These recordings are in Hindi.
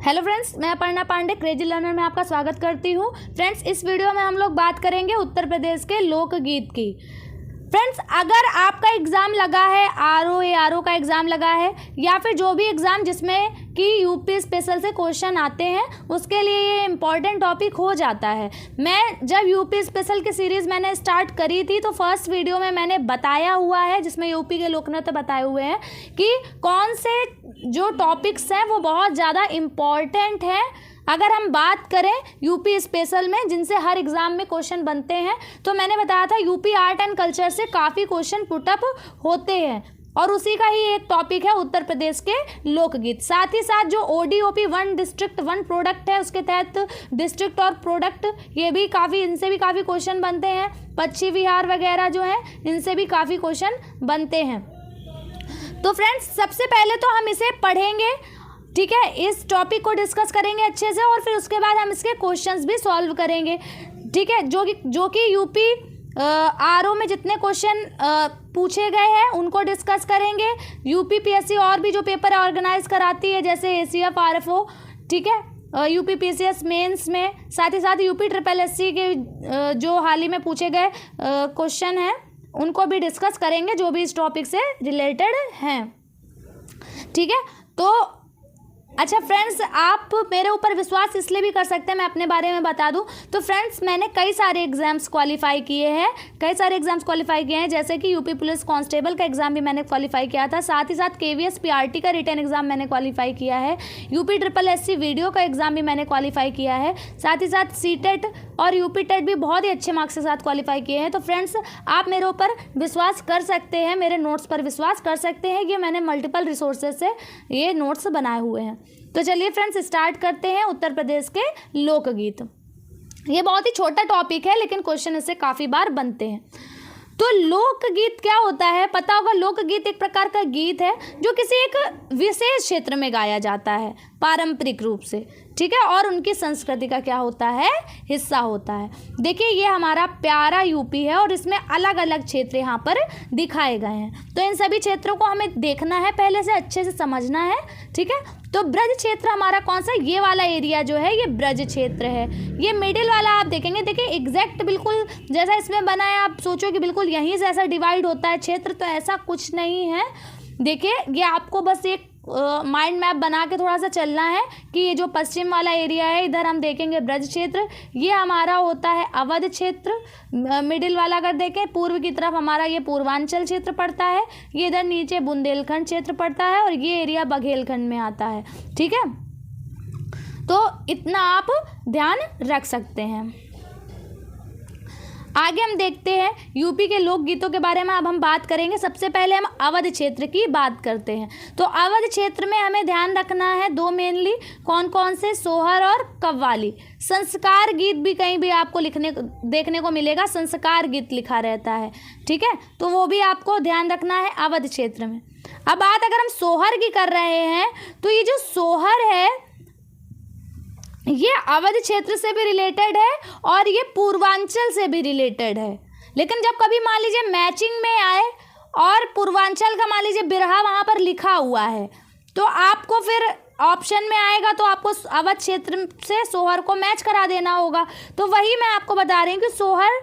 हेलो फ्रेंड्स, मैं अपर्णा पांडे क्रेजी लर्नर में आपका स्वागत करती हूँ। फ्रेंड्स, इस वीडियो में हम लोग बात करेंगे उत्तर प्रदेश के लोकगीत की। फ्रेंड्स, अगर आपका एग्ज़ाम लगा है, आरओ का एग्ज़ाम लगा है या फिर जो भी एग्ज़ाम जिसमें कि यूपी स्पेशल से क्वेश्चन आते हैं, उसके लिए ये इम्पॉर्टेंट टॉपिक हो जाता है। मैं जब यूपी स्पेशल की सीरीज़ मैंने स्टार्ट करी थी तो फर्स्ट वीडियो में मैंने बताया हुआ है, जिसमें यूपी के लोकनृत्य बताए हुए हैं कि कौन से जो टॉपिक्स हैं वो बहुत ज़्यादा इम्पॉर्टेंट हैं। अगर हम बात करें यूपी स्पेशल में जिनसे हर एग्ज़ाम में क्वेश्चन बनते हैं, तो मैंने बताया था यूपी आर्ट एंड कल्चर से काफ़ी क्वेश्चन पुटअप होते हैं और उसी का ही एक टॉपिक है उत्तर प्रदेश के लोकगीत। साथ ही साथ जो ODOP one district one product है, उसके तहत डिस्ट्रिक्ट और प्रोडक्ट ये भी काफ़ी, इनसे भी काफ़ी क्वेश्चन बनते हैं। पश्चिम बिहार वगैरह जो है इनसे भी काफ़ी क्वेश्चन बनते हैं। तो फ्रेंड्स, सबसे पहले तो हम इसे पढ़ेंगे, ठीक है, इस टॉपिक को डिस्कस करेंगे अच्छे से और फिर उसके बाद हम इसके क्वेश्चंस भी सॉल्व करेंगे, ठीक है। जो कि यूपी आरओ में जितने क्वेश्चन पूछे गए हैं उनको डिस्कस करेंगे। यूपी PSC और भी जो पेपर ऑर्गेनाइज कराती है, जैसे ACF RFO, ठीक है, यूपी PCS मेंस में, साथ ही साथ यूपी SSSC के जो हाल ही में पूछे गए क्वेश्चन हैं उनको भी डिस्कस करेंगे, जो भी इस टॉपिक से रिलेटेड हैं, ठीक है। तो अच्छा फ्रेंड्स, आप मेरे ऊपर विश्वास इसलिए भी कर सकते हैं, मैं अपने बारे में बता दूं तो फ्रेंड्स, मैंने कई सारे एग्जाम्स क्वालिफाई किए हैं, जैसे कि यूपी पुलिस कांस्टेबल का एग्ज़ाम भी मैंने क्वालिफाई किया था। साथ ही साथ KVS PRT का रिटन एग्ज़ाम मैंने क्वालिफाई किया है। यूपी SSSC वीडियो का एग्ज़ाम भी मैंने क्वालिफाई किया है। साथ ही साथ CTET और यूपी टेट भी बहुत ही अच्छे मार्क्स के साथ क्वालिफाई किए हैं। तो फ्रेंड्स, आप मेरे ऊपर विश्वास कर सकते हैं, मेरे नोट्स पर विश्वास कर सकते हैं कि मैंने मल्टीपल रिसोर्सेज से ये नोट्स बनाए हुए हैं। तो चलिए फ्रेंड्स, स्टार्ट करते हैं उत्तर प्रदेश के लोकगीत। ये बहुत ही छोटा टॉपिक है लेकिन क्वेश्चन इससे काफ़ी बार बनते हैं। तो लोकगीत क्या होता है? पता होगा, लोकगीत एक प्रकार का गीत है जो किसी एक विशेष क्षेत्र में गाया जाता है पारंपरिक रूप से, ठीक है, और उनकी संस्कृति का क्या होता है, हिस्सा होता है। देखिए, ये हमारा प्यारा यूपी है और इसमें अलग अलग क्षेत्र यहाँ पर दिखाए गए हैं। तो इन सभी क्षेत्रों को हमें देखना है, पहले से अच्छे से समझना है, ठीक है। तो ब्रज क्षेत्र हमारा कौन सा, ये वाला एरिया जो है ये ब्रज क्षेत्र है। ये मिडिल वाला आप देखेंगे, देखिए एग्जैक्ट बिल्कुल जैसा इसमें बना है, आप सोचो कि बिल्कुल यहीं से ऐसा डिवाइड होता है क्षेत्र, तो ऐसा कुछ नहीं है। देखिए, ये आपको बस एक माइंड मैप बना के थोड़ा सा चलना है कि ये जो पश्चिम वाला एरिया है, इधर हम देखेंगे ब्रज क्षेत्र, ये हमारा होता है अवध क्षेत्र। मिडिल वाला अगर देखें, पूर्व की तरफ हमारा ये पूर्वांचल क्षेत्र पड़ता है, ये इधर नीचे बुंदेलखंड क्षेत्र पड़ता है और ये एरिया बघेलखंड में आता है, ठीक है। तो इतना आप ध्यान रख सकते हैं। आगे हम देखते हैं यूपी के लोकगीतों के बारे में। अब हम बात करेंगे, सबसे पहले हम अवध क्षेत्र की बात करते हैं। तो अवध क्षेत्र में हमें ध्यान रखना है दो मेनली, कौन कौन से, सोहर और कव्वाली। संस्कार गीत भी कहीं भी आपको देखने को मिलेगा, संस्कार गीत लिखा रहता है, ठीक है, तो वो भी आपको ध्यान रखना है अवध क्षेत्र में। अब बात अगर हम सोहर की कर रहे हैं, तो ये जो सोहर है ये अवध क्षेत्र से भी रिलेटेड है और ये पूर्वांचल से भी रिलेटेड है। लेकिन जब कभी मान लीजिए मैचिंग में आए और पूर्वांचल का मान लीजिए बिरहा वहाँ पर लिखा हुआ है, तो आपको फिर ऑप्शन में आएगा तो आपको अवध क्षेत्र से सोहर को मैच करा देना होगा। तो वही मैं आपको बता रही हूँ कि सोहर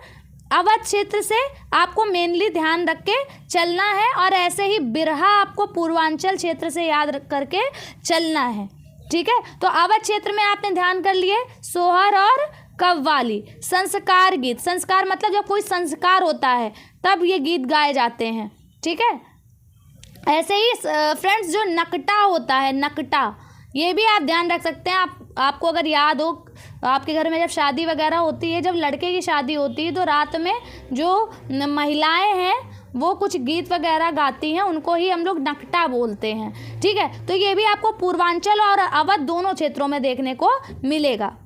अवध क्षेत्र से आपको मेनली ध्यान रख के चलना है और ऐसे ही बिरहा आपको पूर्वांचल क्षेत्र से याद करके चलना है, ठीक है। तो अवध क्षेत्र में आपने ध्यान कर लिए सोहर और कव्वाली। संस्कार गीत, संस्कार मतलब जब कोई संस्कार होता है तब ये गीत गाए जाते हैं, ठीक है। ऐसे ही फ्रेंड्स, जो नकटा होता है, नकटा, ये भी आप ध्यान रख सकते हैं। आपको अगर याद हो, आपके घर में जब शादी वगैरह होती है, जब लड़के की शादी होती है, तो रात में जो महिलाएं हैं वो कुछ गीत वगैरह गाती हैं, उनको ही हम लोग नकटा बोलते हैं, ठीक है। तो ये भी आपको पूर्वांचल और अवध दोनों क्षेत्रों में देखने को मिलेगा।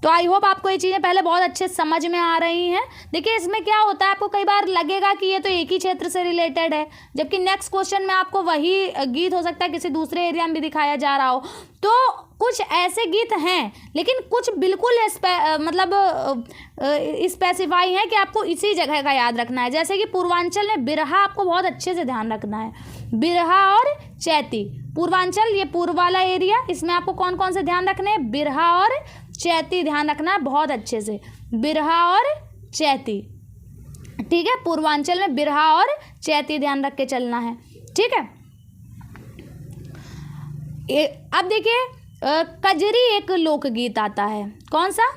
तो आई होप आपको ये चीज़ें पहले बहुत अच्छे समझ में आ रही हैं। देखिए, इसमें क्या होता है, आपको कई बार लगेगा कि ये तो एक ही क्षेत्र से रिलेटेड है, जबकि नेक्स्ट क्वेश्चन में आपको वही गीत हो सकता है किसी दूसरे एरिया में भी दिखाया जा रहा हो। तो कुछ ऐसे गीत हैं, लेकिन कुछ बिल्कुल मतलब स्पेसिफाई है कि आपको इसी जगह का याद रखना है। जैसे कि पूर्वांचल में बिरहा आपको बहुत अच्छे से ध्यान रखना है। बिरहा और चैती। पूर्वांचल ये पूर्व वाला एरिया, इसमें आपको कौन कौन से ध्यान रखने हैं, बिरहा और चैती ध्यान रखना है बहुत अच्छे से, बिरहा और चैती। ठीक है, पूर्वांचल में बिरहा और चैती ध्यान रख के चलना है। ठीक है, अब देखिए कजरी एक लोकगीत आता है, कौन सा,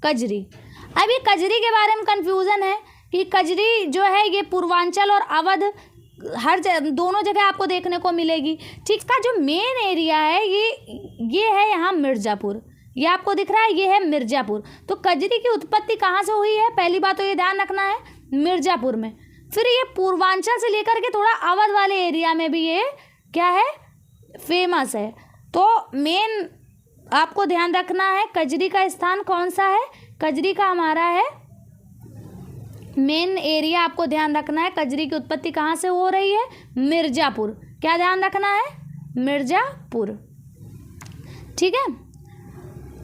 कजरी। अब ये कजरी के बारे में कंफ्यूजन है कि कजरी जो है ये पूर्वांचल और अवध दोनों जगह आपको देखने को मिलेगी। ठीक, का जो मेन एरिया है ये है यहाँ मिर्ज़ापुर, ये आपको दिख रहा है, ये है मिर्ज़ापुर। तो कजरी की उत्पत्ति कहाँ से हुई है, पहली बात तो ये ध्यान रखना है, मिर्ज़ापुर में। फिर ये पूर्वांचल से लेकर के थोड़ा अवध वाले एरिया में भी ये क्या है, फेमस है। तो मेन आपको ध्यान रखना है कजरी का स्थान कौन सा है, कजरी का हमारा है मेन एरिया, आपको ध्यान रखना है कजरी की उत्पत्ति कहाँ से हो रही है, मिर्ज़ापुर। क्या ध्यान रखना है, मिर्ज़ापुर। ठीक है,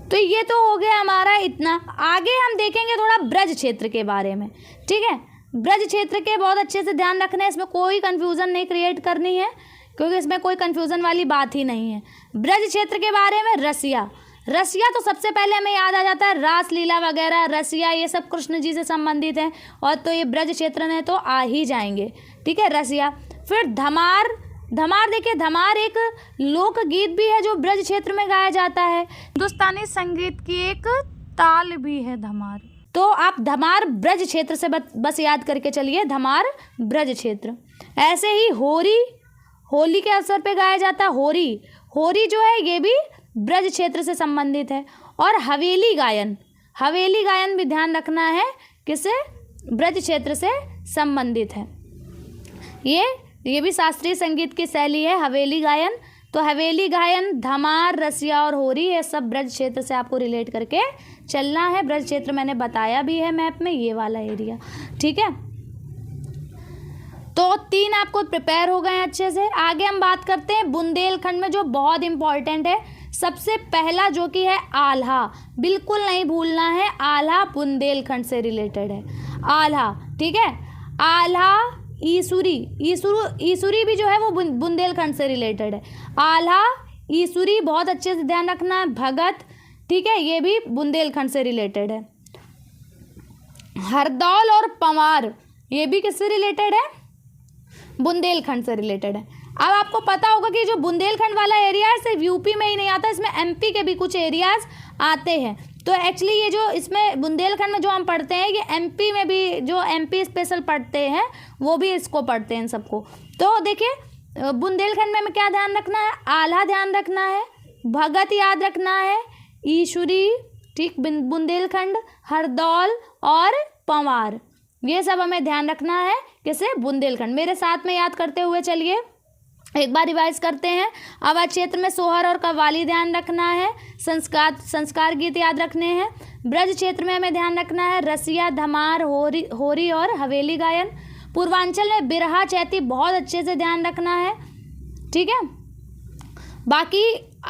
तो ये तो हो गया हमारा इतना। आगे हम देखेंगे थोड़ा ब्रज क्षेत्र के बारे में। ठीक है, ब्रज क्षेत्र के बहुत अच्छे से ध्यान रखना है, इसमें कोई कंफ्यूजन नहीं क्रिएट करनी है क्योंकि इसमें कोई कंफ्यूजन वाली बात ही नहीं है। ब्रज क्षेत्र के बारे में रसिया, रसिया तो सबसे पहले हमें याद आ जाता है, रास लीला वगैरह, रसिया ये सब कृष्ण जी से संबंधित हैं, और तो ये ब्रज क्षेत्र में तो आ ही जाएंगे। ठीक है, रसिया। फिर धमार, धमार देखिए, धमार एक लोकगीत भी है जो ब्रज क्षेत्र में गाया जाता है, हिंदुस्तानी संगीत की एक ताल भी है धमार। तो आप धमार ब्रज क्षेत्र से बस याद करके चलिए, धमार ब्रज क्षेत्र। ऐसे ही होरी, होली के अवसर पे गाया जाता है होरी, होरी जो है ये भी ब्रज क्षेत्र से संबंधित है। और हवेली गायन, हवेली गायन भी ध्यान रखना है किसे, ब्रज क्षेत्र से संबंधित है। ये भी शास्त्रीय संगीत की शैली है हवेली गायन। तो हवेली गायन, धमार, रसिया और होरी ये सब ब्रज क्षेत्र से आपको रिलेट करके चलना है। ब्रज क्षेत्र मैंने बताया भी है मैप में, ये वाला एरिया। ठीक है, तो 3 आपको प्रिपेयर हो गए अच्छे से। आगे हम बात करते हैं बुंदेलखंड में जो बहुत इंपॉर्टेंट है। सबसे पहला जो कि है आल्हा, बिल्कुल नहीं भूलना है, आल्हा बुंदेलखंड से रिलेटेड है, आल्हा। ठीक है, आल्हा, ईसुरी, ईसुरी भी जो है वो बुंदेलखंड से रिलेटेड है। आल्हा, ईसुरी बहुत अच्छे से ध्यान रखना है। भगत, ठीक है, ये भी बुंदेलखंड से रिलेटेड है। हरदौल और पंवार ये भी किससे रिलेटेड है, बुंदेलखंड से रिलेटेड है। अब आपको पता होगा कि जो बुंदेलखंड वाला एरिया है सिर्फ यूपी में ही नहीं आता, इसमें एमपी के भी कुछ एरियाज आते हैं। तो एक्चुअली ये जो इसमें बुंदेलखंड में जो हम पढ़ते हैं ये एमपी में भी, जो एमपी स्पेशल पढ़ते हैं वो भी इसको पढ़ते हैं इन सबको। तो देखिए बुंदेलखंड में हमें क्या ध्यान रखना है, आल्हा ध्यान रखना है, भगत याद रखना है, ईश्वरी, ठीक, बुंदेलखंड, हरदौल और पंवार, ये सब हमें ध्यान रखना है किसे, बुंदेलखंड। मेरे साथ में याद करते हुए चलिए, एक बार रिवाइज करते हैं। अवध क्षेत्र में सोहर और कव्वाली ध्यान रखना है, संस्कार गीत याद रखने हैं। ब्रज क्षेत्र में हमें ध्यान रखना है रसिया, धमार, होरी और हवेली गायन। पूर्वांचल में बिरहा, चैती बहुत अच्छे से ध्यान रखना है। ठीक है, बाकी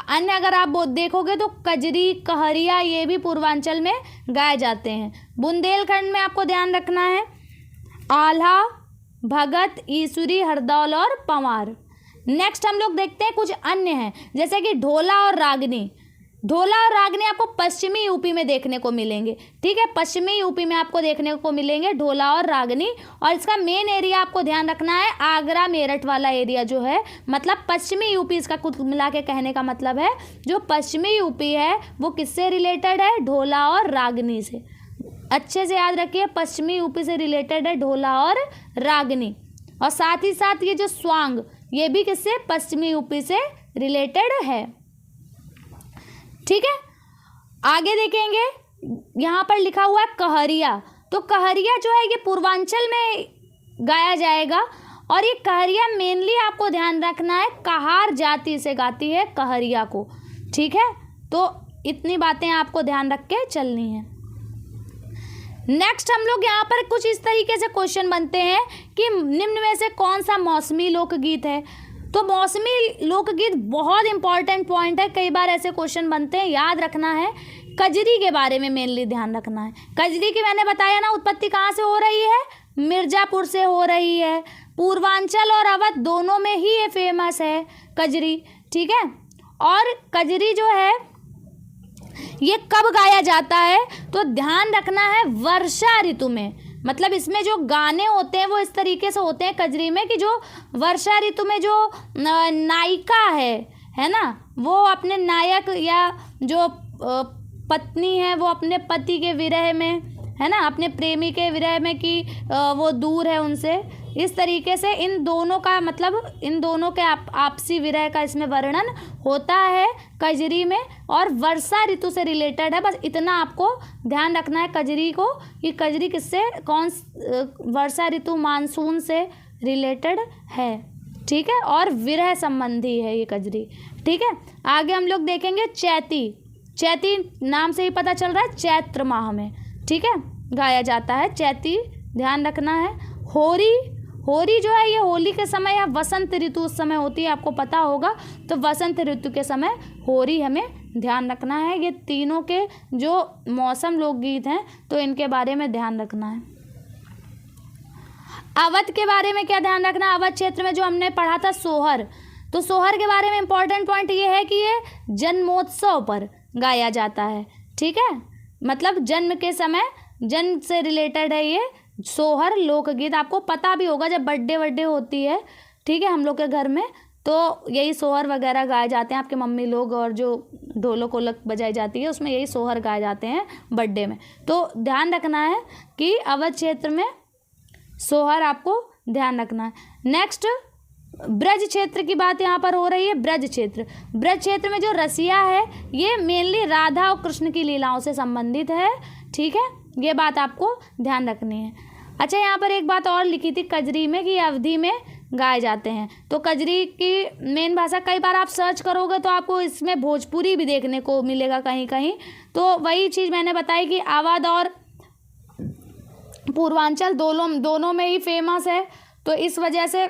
अन्य अगर आप देखोगे तो कजरी, कहरिया ये भी पूर्वांचल में गाए जाते हैं। बुंदेलखंड में आपको ध्यान रखना है आल्हा, भगत, ईसुरी, हरदौल और पंवार। नेक्स्ट हम लोग देखते हैं कुछ अन्य हैं, जैसे कि ढोला और रागनी। ढोला और रागनी आपको पश्चिमी यूपी में देखने को मिलेंगे। ठीक है, पश्चिमी यूपी में आपको देखने को मिलेंगे ढोला और रागनी। और इसका मेन एरिया आपको ध्यान रखना है आगरा मेरठ वाला एरिया जो है, मतलब पश्चिमी यूपी, इसका कुछ मिला के कहने का मतलब है जो पश्चिमी यूपी है वो किससे रिलेटेड है, ढोला और रागनी से। अच्छे से याद रखिए, पश्चिमी यूपी से रिलेटेड है ढोला और रागनी। और साथ ही साथ ये जो स्वांग, ये भी किससे, पश्चिमी यूपी से रिलेटेड है। ठीक है, आगे देखेंगे, यहाँ पर लिखा हुआ है कहरिया। तो कहरिया जो है ये पूर्वांचल में गाया जाएगा। और ये कहरिया मेनली आपको ध्यान रखना है कहार जाति से गाती है कहरिया को। ठीक है, तो इतनी बातें आपको ध्यान रख के चलनी है। नेक्स्ट हम लोग यहाँ पर कुछ इस तरीके से क्वेश्चन बनते हैं कि निम्न में से कौन सा मौसमी लोकगीत है। तो मौसमी लोकगीत बहुत इंपॉर्टेंट पॉइंट है, कई बार ऐसे क्वेश्चन बनते हैं, याद रखना है। कजरी के बारे में मेनली ध्यान रखना है। कजरी की मैंने बताया ना उत्पत्ति कहाँ से हो रही है, मिर्ज़ापुर से हो रही है। पूर्वांचल और अवध दोनों में ही ये फेमस है कजरी, ठीक है। और कजरी जो है ये कब गाया जाता है, तो ध्यान रखना है वर्षा ऋतु में। मतलब इसमें जो गाने होते हैं वो इस तरीके से होते हैं कजरी में कि जो वर्षा ऋतु में जो नायिका है ना, वो अपने नायक या जो पत्नी है वो अपने पति के विरह में, है ना, अपने प्रेमी के विरह में कि वो दूर है उनसे, इस तरीके से इन दोनों का मतलब इन दोनों के आपसी विरह का इसमें वर्णन होता है कजरी में, और वर्षा ऋतु से रिलेटेड है। बस इतना आपको ध्यान रखना है कजरी को कि कजरी किससे वर्षा ऋतु मानसून से रिलेटेड है, ठीक है, और विरह संबंधी है ये कजरी, ठीक है। आगे हम लोग देखेंगे चैती। चैती नाम से ही पता चल रहा है चैत्र माह में, ठीक है, गाया जाता है चैती, ध्यान रखना है। होरी, होरी जो है ये होली के समय या वसंत ऋतु उस समय होती है, आपको पता होगा, तो वसंत ऋतु के समय होरी हमें ध्यान रखना है। ये तीनों के जो मौसम लोकगीत हैं तो इनके बारे में ध्यान रखना है। अवध के बारे में क्या ध्यान रखना, अवध क्षेत्र में जो हमने पढ़ा था सोहर, तो सोहर के बारे में इंपॉर्टेंट पॉइंट ये है कि ये जन्मोत्सव पर गाया जाता है, ठीक है, मतलब जन्म के समय, जन्म से रिलेटेड है ये सोहर लोकगीत। आपको पता भी होगा जब बर्थडे होती है, ठीक है, हम लोग के घर में तो यही सोहर वगैरह गाए जाते हैं, आपके मम्मी लोग, और जो ढोलक वोलक बजाई जाती है उसमें यही सोहर गाए जाते हैं बर्थडे में। तो ध्यान रखना है कि अवध क्षेत्र में सोहर आपको ध्यान रखना है। नेक्स्ट ब्रज क्षेत्र की बात यहाँ पर हो रही है। ब्रज क्षेत्र, ब्रज क्षेत्र में जो रसिया है ये मेनली राधा और कृष्ण की लीलाओं से संबंधित है, ठीक है, ये बात आपको ध्यान रखनी है। अच्छा, यहाँ पर एक बात और लिखी थी कजरी में कि अवधि में गाए जाते हैं, तो कजरी की मेन भाषा कई बार आप सर्च करोगे तो आपको इसमें भोजपुरी भी देखने को मिलेगा कहीं कहीं, तो वही चीज़ मैंने बताई कि अवध और पूर्वांचल दोनों में ही फेमस है, तो इस वजह से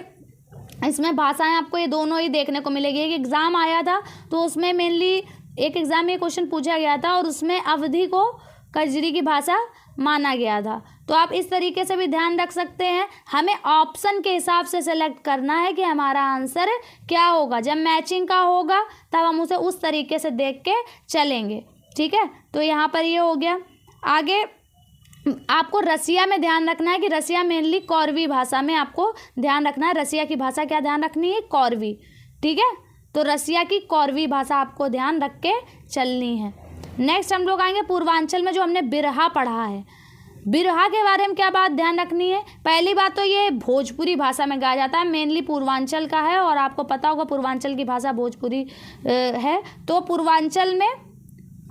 इसमें भाषाएं आपको ये दोनों ही देखने को मिलेगी। एक एग्ज़ाम आया था तो उसमें मेनली एक एग्ज़ाम में क्वेश्चन पूछा गया था और उसमें अवधि को कजरी की भाषा माना गया था, तो आप इस तरीके से भी ध्यान रख सकते हैं। हमें ऑप्शन के हिसाब से सेलेक्ट करना है कि हमारा आंसर क्या होगा, जब मैचिंग का होगा तब हम उसे उस तरीके से देख के चलेंगे, ठीक है। तो यहाँ पर ये हो गया। आगे आपको रसिया में ध्यान रखना है कि रसिया मेनली कौरवी भाषा में आपको ध्यान रखना है। रसिया की भाषा क्या ध्यान रखनी है, कौरवी, ठीक है, तो रसिया की कौरवी भाषा आपको ध्यान रख के चलनी है। नेक्स्ट हम लोग आएंगे पूर्वांचल में, जो हमने बिरहा पढ़ा है। बिरहा के बारे में क्या बात ध्यान रखनी है, पहली बात तो ये भोजपुरी भाषा में गाया जाता है, मेनली पूर्वांचल का है, और आपको पता होगा पूर्वांचल की भाषा भोजपुरी है, तो पूर्वांचल में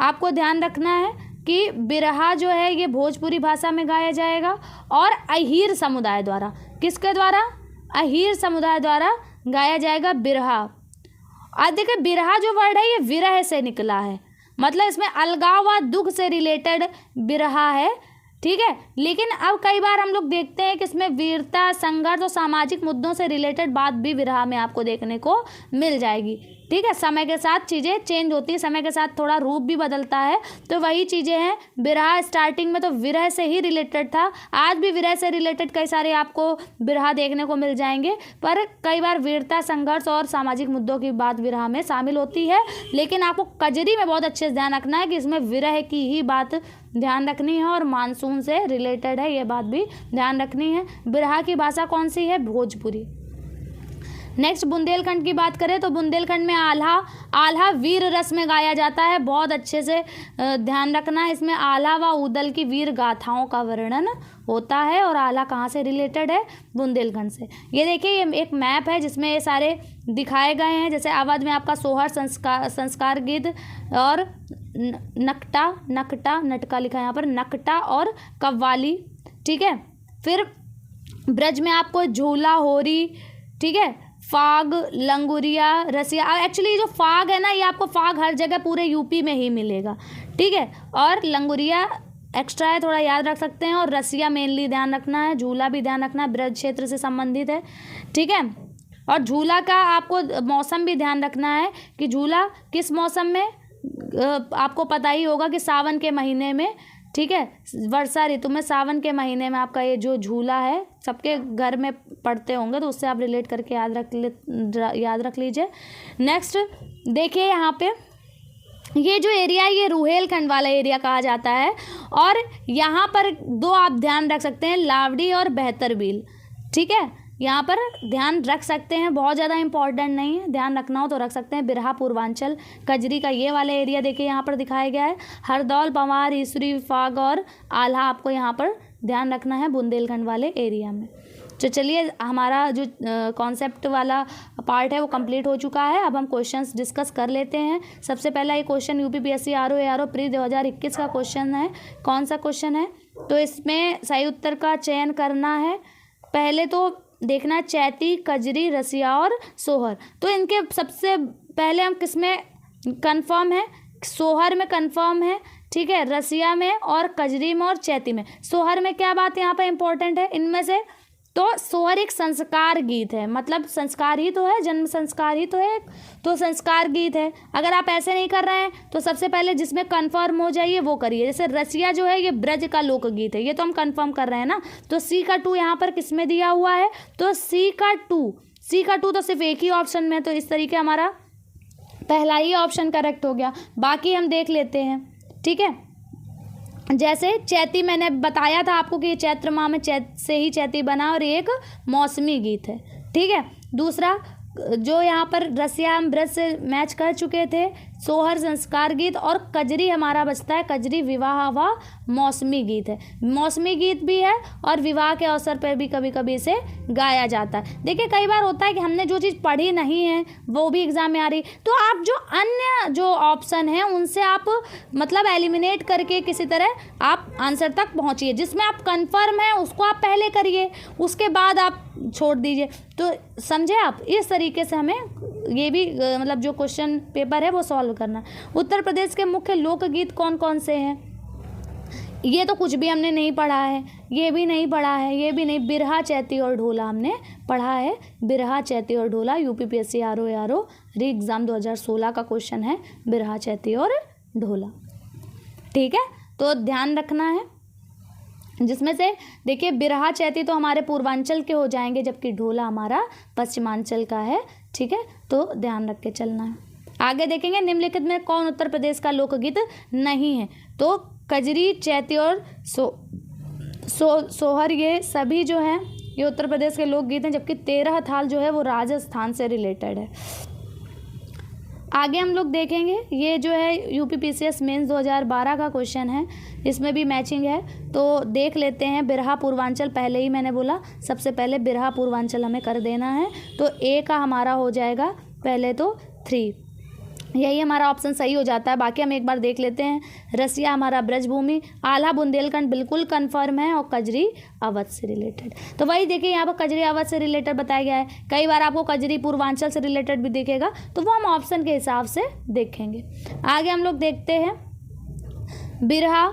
आपको ध्यान रखना है कि बिरहा जो है ये भोजपुरी भाषा में गाया जाएगा, और अहीर समुदाय द्वारा, किसके द्वारा, अहीर समुदाय द्वारा गाया जाएगा बिरहा। अब देखिए बिरहा जो वर्ड है ये विरह से निकला है, मतलब इसमें अलगाव व दुख से रिलेटेड बिरहा है, ठीक है। लेकिन अब कई बार हम लोग देखते हैं कि इसमें वीरता, संघर्ष और सामाजिक मुद्दों से रिलेटेड बात भी बिरहा में आपको देखने को मिल जाएगी, ठीक है। समय के साथ चीज़ें चेंज होती है, समय के साथ थोड़ा रूप भी बदलता है, तो वही चीज़ें हैं। बिरहा स्टार्टिंग में तो विरह से ही रिलेटेड था, आज भी विरह से रिलेटेड कई सारे आपको बिरहा देखने को मिल जाएंगे, पर कई बार वीरता, संघर्ष और सामाजिक मुद्दों की बात बिरहा में शामिल होती है। लेकिन आपको कजरी में बहुत अच्छे से ध्यान रखना है कि इसमें विरह की ही बात ध्यान रखनी है, और मानसून से रिलेटेड है, ये बात भी ध्यान रखनी है। बिरहा की भाषा कौन सी है, भोजपुरी। नेक्स्ट बुंदेलखंड की बात करें तो बुंदेलखंड में आल्हा वीर रस में गाया जाता है, बहुत अच्छे से ध्यान रखना है। इसमें आल्हा व उदल की वीर गाथाओं का वर्णन होता है, और आल्हा कहाँ से रिलेटेड है, बुंदेलखंड से। ये देखिए ये एक मैप है जिसमें ये सारे दिखाए गए हैं, जैसे अवध में आपका सोहर, संस्कार गीत और नटका लिखा है यहाँ पर, नकटा और कव्वाली, ठीक है। फिर ब्रज में आपको झूला, होरी, ठीक है, फाग, लंगुरिया, रसिया। एक्चुअली जो फाग है ना, ये आपको फाग हर जगह पूरे यूपी में ही मिलेगा, ठीक है, और लंगुरिया एक्स्ट्रा है, थोड़ा याद रख सकते हैं, और रसिया मेनली ध्यान रखना है, झूला भी ध्यान रखना है, ब्रज क्षेत्र से संबंधित है, ठीक है। और झूला का आपको मौसम भी ध्यान रखना है कि झूला किस मौसम में, आपको पता ही होगा कि सावन के महीने में, ठीक है, वर्षा ऋतु में सावन के महीने में आपका ये जो झूला है सबके घर में पढ़ते होंगे, तो उससे आप रिलेट करके याद रख लीजिए। नेक्स्ट देखिए यहाँ पे ये जो एरिया है ये रुहेलखंड वाला एरिया कहा जाता है, और यहाँ पर दो आप ध्यान रख सकते हैं, लावड़ी और बेहतरबील। ठीक है, यहाँ पर ध्यान रख सकते हैं, बहुत ज़्यादा इंपॉर्टेंट नहीं है, ध्यान रखना हो तो रख सकते हैं। बिरहा पूर्वांचल कजरी का ये वाला एरिया देखिए यहाँ पर दिखाया गया है। हरदौल, पवार, ईसरी, फाग और आल्हा आपको यहाँ पर ध्यान रखना है बुंदेलखंड वाले एरिया में। तो चलिए हमारा जो कॉन्सेप्ट वाला पार्ट है वो कंप्लीट हो चुका है। अब हम क्वेश्चंस डिस्कस कर लेते हैं। सबसे पहला ये क्वेश्चन यूपीपीएससी आरओ प्री 2021 का क्वेश्चन है। कौन सा क्वेश्चन है, तो इसमें सही उत्तर का चयन करना है। पहले तो देखना चैती, कजरी, रसिया और सोहर। तो इनके सबसे पहले हम किसमें कंफर्म है, सोहर में कंफर्म है। ठीक है, रसिया में और कजरी में और चैती में। सोहर में क्या बात यहाँ पर इंपॉर्टेंट है इनमें से, तो सोहर एक संस्कार गीत है, मतलब संस्कार ही तो है, जन्म संस्कार ही तो है, तो संस्कार गीत है। अगर आप ऐसे नहीं कर रहे हैं तो सबसे पहले जिसमें कंफर्म हो जाइए वो करिए। जैसे रसिया जो है ये ब्रज का लोकगीत है, ये तो हम कंफर्म कर रहे हैं ना। तो सी का 2 यहाँ पर किस में दिया हुआ है, तो सी का 2 तो सिर्फ एक ही ऑप्शन में, तो इस तरीके हमारा पहला ही ऑप्शन करेक्ट हो गया। बाकी हम देख लेते हैं। ठीक है, जैसे चैती मैंने बताया था आपको कि ये चैत्र माह में से ही चैती बना और एक मौसमी गीत है। ठीक है, दूसरा जो यहाँ पर रसिया हम ब्रज से मैच कर चुके थे, सोहर संस्कार गीत और कजरी हमारा बचता है, कजरी विवाह व मौसमी गीत है। मौसमी गीत भी है और विवाह के अवसर पर भी कभी कभी इसे गाया जाता है। देखिए कई बार होता है कि हमने जो चीज़ पढ़ी नहीं है वो भी एग्जाम में आ रही, तो आप जो अन्य जो ऑप्शन है उनसे आप मतलब एलिमिनेट करके किसी तरह आप आंसर तक पहुँचिए। जिसमें आप कन्फर्म है उसको आप पहले करिए, उसके बाद आप छोड़ दीजिए। तो समझे आप, इस तरीके से हमें ये भी मतलब जो क्वेश्चन पेपर है वो सॉल्व करना। उत्तर प्रदेश के मुख्य लोकगीत कौन कौन से हैं, ये तो कुछ भी हमने नहीं पढ़ा है, ये भी नहीं पढ़ा है, ये भी नहीं। बिरहा, चैती और ढोला हमने पढ़ा है। बिरहा, चैती और ढोला यूपीपीएससी आरओ री एग्ज़ाम 2016 का क्वेश्चन है, बिरहा, चैती और ढोला। ठीक है, तो ध्यान रखना है। जिसमें से देखिए बिरहा, चैती तो हमारे पूर्वांचल के हो जाएंगे, जबकि ढोला हमारा पश्चिमांचल का है। ठीक है, तो ध्यान रख के चलना है। आगे देखेंगे निम्नलिखित में कौन उत्तर प्रदेश का लोकगीत नहीं है, तो कजरी, चैती और सोहर ये सभी जो हैं ये उत्तर प्रदेश के लोकगीत हैं, जबकि 13 थाल जो है वो राजस्थान से रिलेटेड है। आगे हम लोग देखेंगे ये जो है यूपीपीसीएस मेंस 2012 का क्वेश्चन है, इसमें भी मैचिंग है, तो देख लेते हैं। बिरहा पूर्वांचल पहले ही मैंने बोला, सबसे पहले बिरहा पूर्वांचल हमें कर देना है, तो ए का हमारा हो जाएगा पहले तो 3, यही हमारा ऑप्शन सही हो जाता है। बाकी हम एक बार देख लेते हैं। रसिया हमारा ब्रजभूमि, आल्हा बुंदेलखंड बिल्कुल कंफर्म है, और कजरी अवध से रिलेटेड। तो वही देखिए यहाँ पर कजरी अवध से रिलेटेड बताया गया है। कई बार आपको कजरी पूर्वांचल से रिलेटेड भी दिखेगा, तो वो हम ऑप्शन के हिसाब से देखेंगे। आगे हम लोग देखते हैं बिरहा।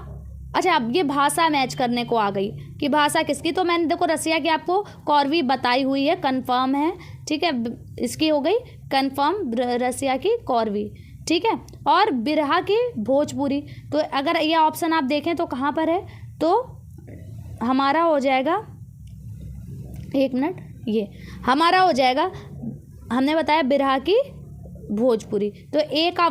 अच्छा, अब ये भाषा मैच करने को आ गई कि भाषा किसकी, तो मैंने देखो रसिया की आपको कौरवी बताई हुई है, कंफर्म है। ठीक है, इसकी हो गई कंफर्म, रसिया की कौरवी। ठीक है, और बिरहा की भोजपुरी। तो अगर ये ऑप्शन आप देखें तो कहाँ पर है, तो हमारा हो जाएगा, एक मिनट, ये हमारा हो जाएगा, हमने बताया बिरहा की भोजपुरी, तो ए का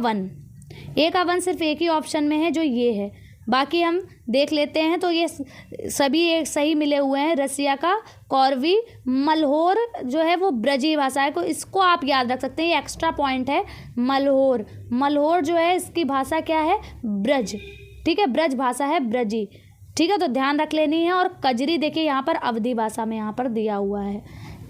1 सिर्फ एक ही ऑप्शन में है जो ये है। बाकी हम देख लेते हैं, तो ये सभी एक सही मिले हुए हैं। रसिया का कौरवी, मल्होर जो है वो ब्रजी भाषा है, तो इसको आप याद रख सकते हैं, ये एक्स्ट्रा पॉइंट है। मल्होर जो है इसकी भाषा क्या है, ब्रज। ठीक है, ब्रज भाषा है, ब्रजी। ठीक है, तो ध्यान रख लेनी है। और कजरी देखिए यहाँ पर अवधी भाषा में यहाँ पर दिया हुआ है।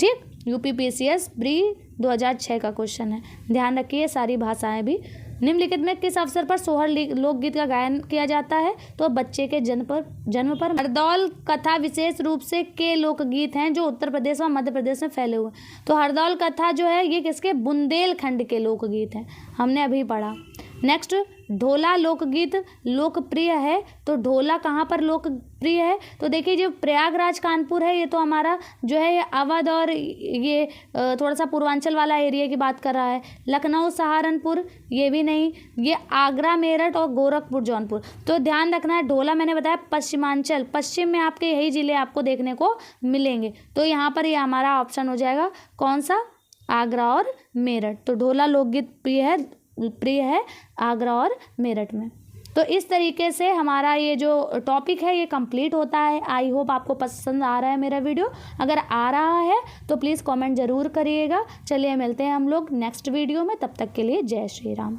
ठीक, यूपीपीसीएस प्री 2006 का क्वेश्चन है, ध्यान रखिए सारी भाषाएं भी। निम्नलिखित में किस अवसर पर सोहर लोकगीत का गायन किया जाता है, तो बच्चे के जन्म पर। हरदौल कथा विशेष रूप से के लोकगीत हैं जो उत्तर प्रदेश और मध्य प्रदेश में फैले हुए। तो हरदौल कथा जो है ये किसके, बुंदेलखंड के लोकगीत हैं, हमने अभी पढ़ा। नेक्स्ट, ढोला लोकगीत लोकप्रिय है, तो ढोला कहाँ पर लोकप्रिय है? तो देखिए जो प्रयागराज कानपुर है ये तो हमारा जो है ये अवध और ये थोड़ा सा पूर्वांचल वाला एरिया की बात कर रहा है। लखनऊ सहारनपुर ये भी नहीं, ये आगरा मेरठ और गोरखपुर जौनपुर। तो ध्यान रखना है, ढोला मैंने बताया पश्चिमांचल, पश्चिम में आपके यही ज़िले आपको देखने को मिलेंगे। तो यहाँ पर ये हमारा ऑप्शन हो जाएगा कौन सा? आगरा और मेरठ। तो ढोला लोकगीत प्रिय है आगरा और मेरठ में। तो इस तरीके से हमारा ये जो टॉपिक है ये कंप्लीट होता है। आई होप आपको पसंद आ रहा है मेरा वीडियो। अगर आ रहा है तो प्लीज़ कमेंट ज़रूर करिएगा। चलिए मिलते हैं हम लोग नेक्स्ट वीडियो में, तब तक के लिए जय श्री राम।